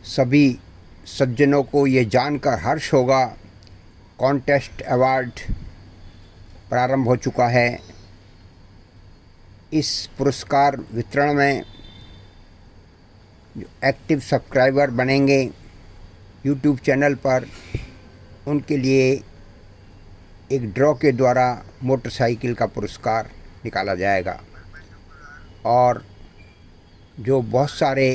सभी सज्जनों को ये जानकर हर्ष होगा, कॉन्टेस्ट अवार्ड प्रारंभ हो चुका है। इस पुरस्कार वितरण में जो एक्टिव सब्सक्राइबर बनेंगे यूट्यूब चैनल पर, उनके लिए एक ड्रॉ के द्वारा मोटरसाइकिल का पुरस्कार निकाला जाएगा। और जो बहुत सारे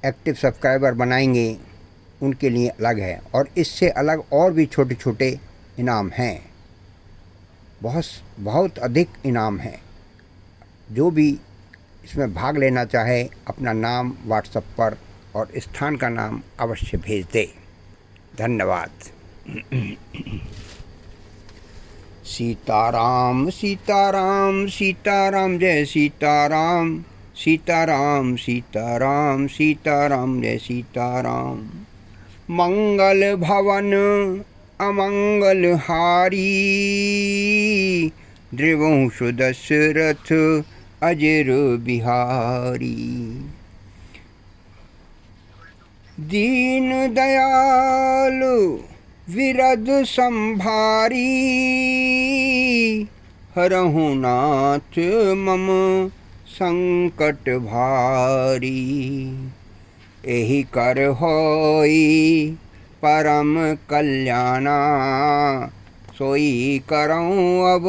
एक्टिव सब्सक्राइबर बनाएंगे उनके लिए अलग है। और इससे अलग और भी छोटे छोटे इनाम हैं, बहुत अधिक इनाम हैं। जो भी इसमें भाग लेना चाहे अपना नाम व्हाट्सएप पर और स्थान का नाम अवश्य भेज दे। धन्यवाद। सीताराम सीताराम सीताराम जय सीताराम, सीताराम सीताराम सीताराम जय सीताराम। मंगल भवन अमंगल हारी, द्रिवंशु दशरथ अजर बिहारी। दीन दयालु विरद संभारी, हरहु नाथ मम संकट भारी। एहि कर होई परम कल्याणा, सोई करऊं अब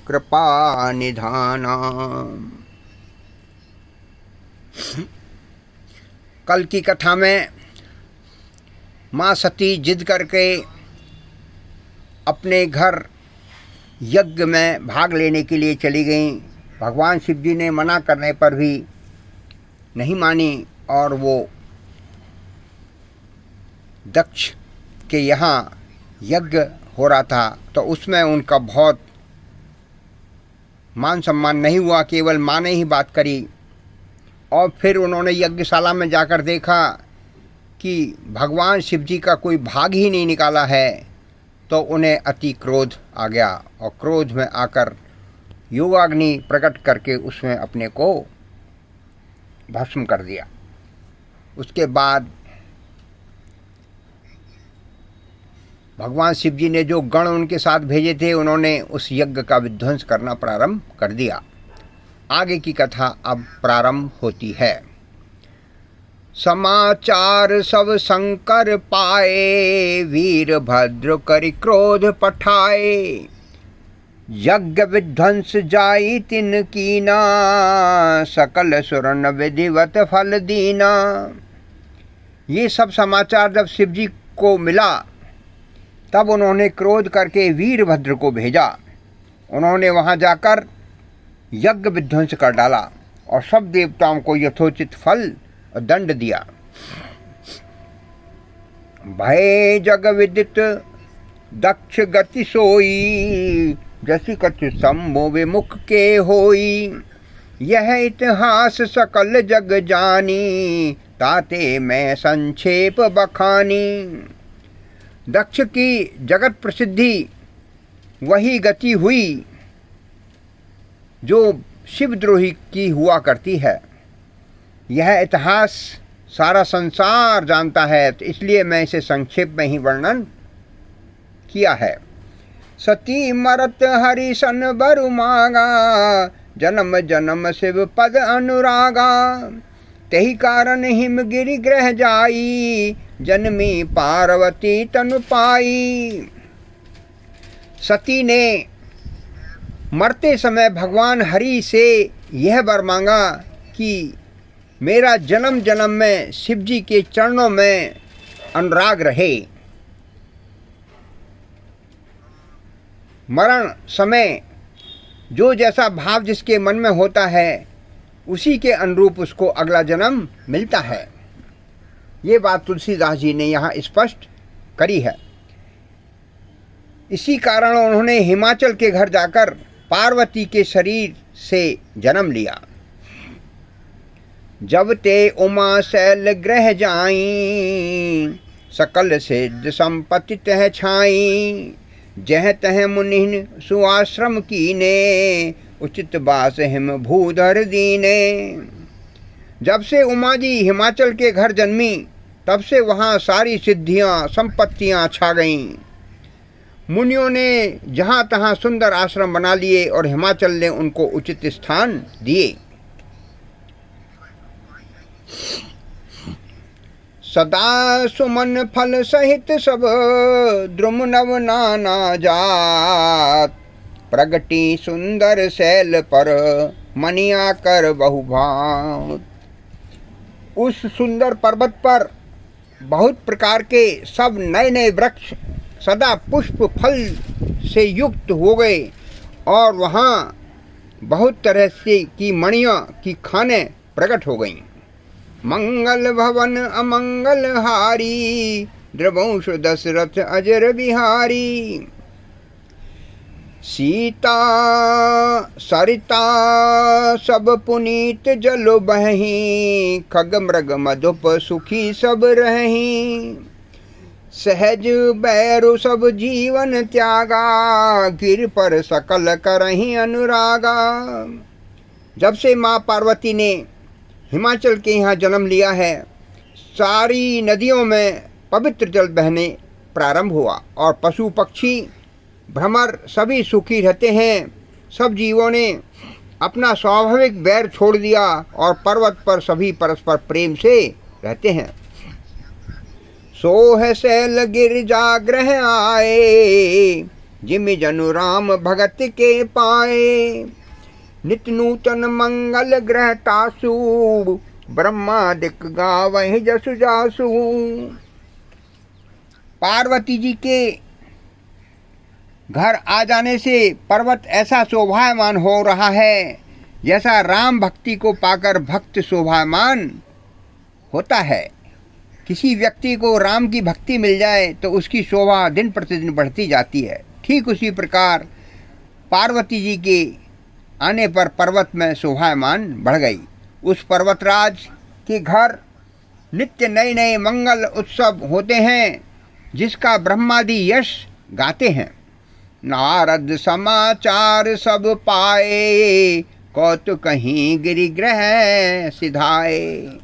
कृपा निधाना। कल की कथा में माँ सती जिद करके अपने घर यज्ञ में भाग लेने के लिए चली गईं। भगवान शिव जी ने मना करने पर भी नहीं मानी और वो दक्ष के यहाँ यज्ञ हो रहा था तो उसमें उनका बहुत मान सम्मान नहीं हुआ, केवल माँ ने ही बात करी। और फिर उन्होंने यज्ञशाला में जाकर देखा कि भगवान शिव जी का कोई भाग ही नहीं निकाला है, तो उन्हें अति क्रोध आ गया और क्रोध में आकर योगाग्नि प्रकट करके उसमें अपने को भस्म कर दिया। उसके बाद भगवान शिव जी ने जो गण उनके साथ भेजे थे, उन्होंने उस यज्ञ का विध्वंस करना प्रारंभ कर दिया। आगे की कथा अब प्रारंभ होती है। समाचार सब शंकर पाए, वीरभद्र करि क्रोध पठाए। यज्ञ विध्वंस जाई तिन कीना, सकल सुरन विधिवत फल दीना। ये सब समाचार जब शिव जी को मिला तब उन्होंने क्रोध करके वीरभद्र को भेजा। उन्होंने वहाँ जाकर यज्ञ विध्वंस कर डाला और सब देवताओं को यथोचित फल और दंड दिया। भय जग विदित दक्ष गति सोई, जसि कछु शंभु विमुख के होई। यह इतिहास सकल जग जानी, ताते मैं संक्षेप बखानी। दक्ष की जगत प्रसिद्धि वही गति हुई जो शिवद्रोही की हुआ करती है। यह इतिहास सारा संसार जानता है, तो इसलिए मैं इसे संक्षेप में ही वर्णन किया है। सती मरत हरि सन बरु मांगा, जन्म जन्म शिव पद अनुरागा। तेहि कारण हिमगिरि ग्रह जाई, जन्मी पार्वती तनु पाई। सती ने मरते समय भगवान हरि से यह वर मांगा कि मेरा जन्म जन्म में शिव जी के चरणों में अनुराग रहे। मरण समय जो जैसा भाव जिसके मन में होता है, उसी के अनुरूप उसको अगला जन्म मिलता है। ये बात तुलसीदास जी ने यहाँ स्पष्ट करी है। इसी कारण उन्होंने हिमाचल के घर जाकर पार्वती के शरीर से जन्म लिया। जब ते उमा शैल ग्रह जाई, सकल सिद्ध संपत्ति तह छाई। जह तह मुनिन सुआश्रम कीने, उचित बास हिम भूधर दीने। जब से उमा जी हिमाचल के घर जन्मी तब से वहाँ सारी सिद्धियाँ संपत्तियाँ छा गईं। मुनियों ने जहाँ तहाँ सुंदर आश्रम बना लिए और हिमाचल ने उनको उचित स्थान दिए। सदा सुमन फल सहित सब द्रुम नव नाना जात, प्रगति सुंदर शैल पर मनिया कर बहुभात। उस सुंदर पर्वत पर बहुत प्रकार के सब नए नए वृक्ष सदा पुष्प फल से युक्त हो गए और वहाँ बहुत तरह से की मणियाँ की खानें प्रकट हो गईं। मंगल भवन अमंगल हारी, द्रवंश दशरथ अजर बिहारी। सीता सरिता सब पुनीत जल बहि, खग मृग मधुप सुखी सब रहि। सहज बैरु सब जीवन त्यागा, गिर पर सकल करहि अनुरागा। जब से माँ पार्वती ने हिमाचल के यहाँ जन्म लिया है, सारी नदियों में पवित्र जल बहने प्रारंभ हुआ और पशु पक्षी भ्रमर सभी सुखी रहते हैं। सब जीवों ने अपना स्वाभाविक बैर छोड़ दिया और पर्वत पर सभी परस्पर प्रेम से रहते हैं। सोह शैल गिरजा ग्रह आए, जिमि जनु राम भगत के पाए। नित नूतन मंगल ग्रह तासु, ब्रह्मादिक गावहि जसु जासु। पार्वती जी के घर आ जाने से पर्वत ऐसा शोभायमान हो रहा है जैसा राम भक्ति को पाकर भक्त शोभायमान होता है। किसी व्यक्ति को राम की भक्ति मिल जाए तो उसकी शोभा दिन प्रतिदिन बढ़ती जाती है। ठीक उसी प्रकार पार्वती जी के आने पर पर्वत में शोभायमान बढ़ गई। उस पर्वतराज के घर नित्य नए नए मंगल उत्सव होते हैं जिसका ब्रह्मादि यश गाते हैं। नारद समाचार सब पाए, कौतुक कहीं गिरिग्रह सिधाए।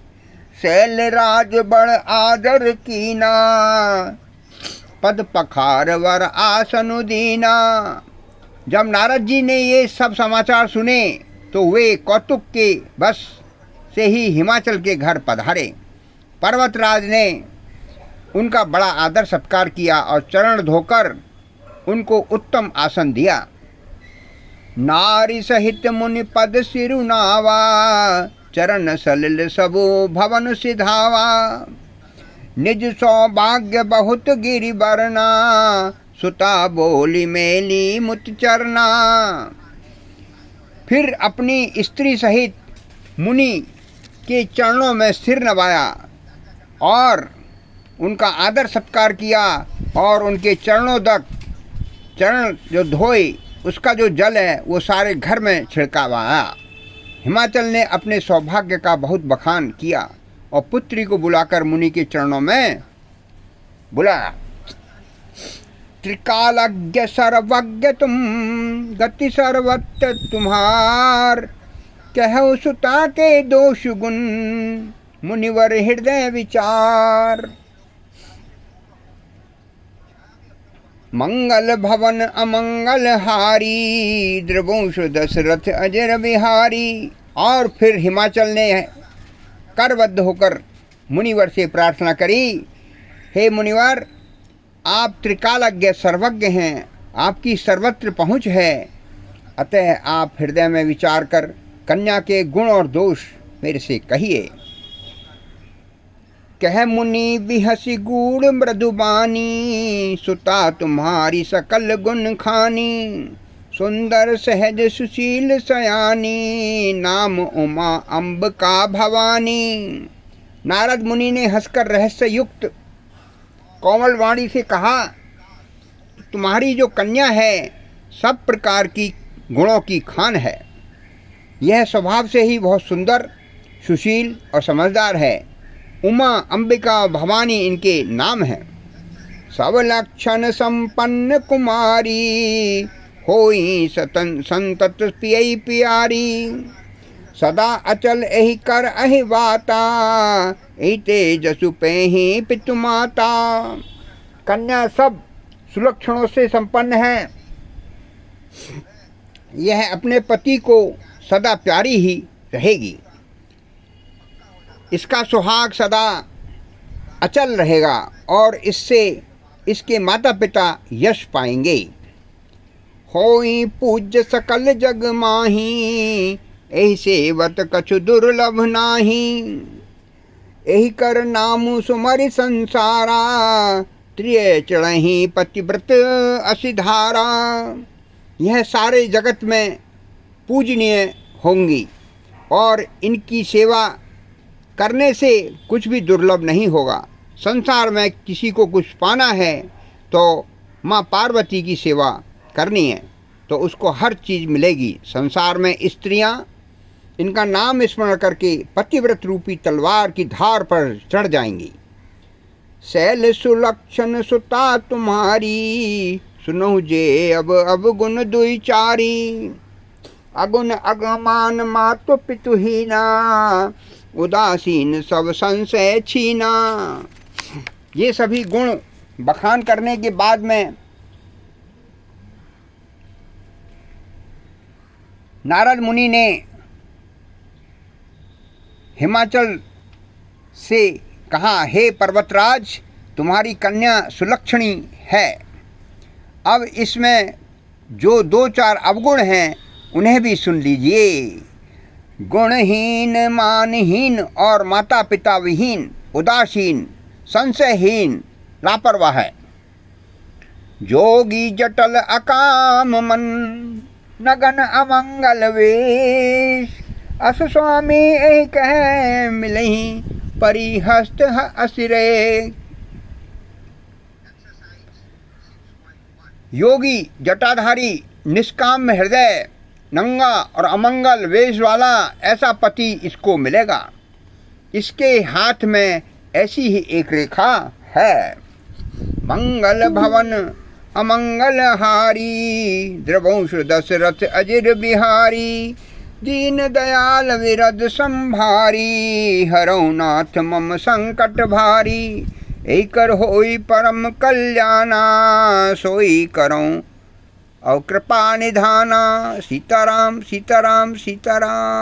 शैल राज बड़ आदर कीना, पद पखार वर आसन दीना। जब नारद जी ने ये सब समाचार सुने तो वे कौतुक के बस से ही हिमाचल के घर पधारे। पर्वतराज ने उनका बड़ा आदर सत्कार किया और चरण धोकर उनको उत्तम आसन दिया। नारी सहित मुनि पद सिरुनावा, चरण सलिल सबो भवन सिधावा। निज सौभाग्य बहुत गिरि बरना, सुता बोली मेली मुत चरना। फिर अपनी स्त्री सहित मुनि के चरणों में सिर नवाया और उनका आदर सत्कार किया और उनके चरणों तक चरण जो धोए उसका जो जल है वो सारे घर में छिड़कावाया। हिमाचल ने अपने सौभाग्य का बहुत बखान किया और पुत्री को बुलाकर मुनि के चरणों में बुलाया। त्रिकालज्ञ सर्वज्ञ तुम, गति सर्वत्र तुम्हार। कहु सुता के दोष गुण, मुनिवर हृदय विचार। मंगल भवन अमंगल हारी, द्रवंश दशरथ अजर बिहारी। और फिर हिमाचल ने करबद्ध होकर मुनिवर से प्रार्थना करी, हे मुनिवर, आप त्रिकालज्ञ सर्वज्ञ हैं, आपकी सर्वत्र पहुँच है, अतः आप हृदय में विचार कर कन्या के गुण और दोष मेरे से कहिए। कह मुनि बिहसी गूढ़ मृदुबानी, सुता तुम्हारी सकल गुण खानी। सुंदर सहज सुशील सयानी, नाम उमा अंबिका भवानी। नारद मुनि ने हंसकर रहस्य युक्त कोमल वाणी से कहा, तुम्हारी जो कन्या है सब प्रकार की गुणों की खान है। यह स्वभाव से ही बहुत सुंदर, सुशील और समझदार है। उमा, अंबिका, भवानी इनके नाम हैं। सब लक्षण संपन्न कुमारी, होई संतत पियई प्यारी। सदा अचल एहि कर अहि वाता, एहि तेजसु पेहि पितु माता। कन्या सब सुलक्षणों से संपन्न है। यह अपने पति को सदा प्यारी ही रहेगी। इसका सुहाग सदा अचल रहेगा और इससे इसके माता पिता यश पाएंगे। होई पूज्य सकल जग माही, एहि सेवत कछु दुर्लभ नाही। एहि कर नामु सुमरि संसारा, त्रिय चढ़हि पतिव्रत असिधारा। यह सारे जगत में पूजनीय होंगी और इनकी सेवा करने से कुछ भी दुर्लभ नहीं होगा। संसार में किसी को कुछ पाना है तो माँ पार्वती की सेवा करनी है तो उसको हर चीज़ मिलेगी। संसार में स्त्रियां इनका नाम स्मरण करके पतिव्रत रूपी तलवार की धार पर चढ़ जाएंगी। शैल सुलक्षण सुता तुम्हारी, सुनो जे अब गुण दुई चारी। अगुण अगमान मातु पितुहीना, उदासीन सब संशय छीना। ये सभी गुण बखान करने के बाद में नारद मुनि ने हिमाचल से कहा, हे पर्वतराज, तुम्हारी कन्या सुलक्षणी है। अब इसमें जो दो चार अवगुण हैं उन्हें भी सुन लीजिए। गुणहीन, मानहीन और माता पिता विहीन, उदासीन, संशयहीन, लापरवाह है। जोगी जटल अकाम मन, नगन अमंगल वेश। अस स्वामी एहि कह मिलहि, परिहस्त असिरे। योगी जटाधारी, निष्काम हृदय, नंगा और अमंगल वेश वाला ऐसा पति इसको मिलेगा। इसके हाथ में ऐसी ही एक रेखा है। मंगल भवन अमंगल हारी, द्रवंश दशरथ अजिर बिहारी। दीन दयाल विरद संभारी, हरौ नाथ मम संकट भारी। एकर होई परम कल्याणा, सोई करऊं और कृपा निधाना। सीताराम सीताराम सीताराम।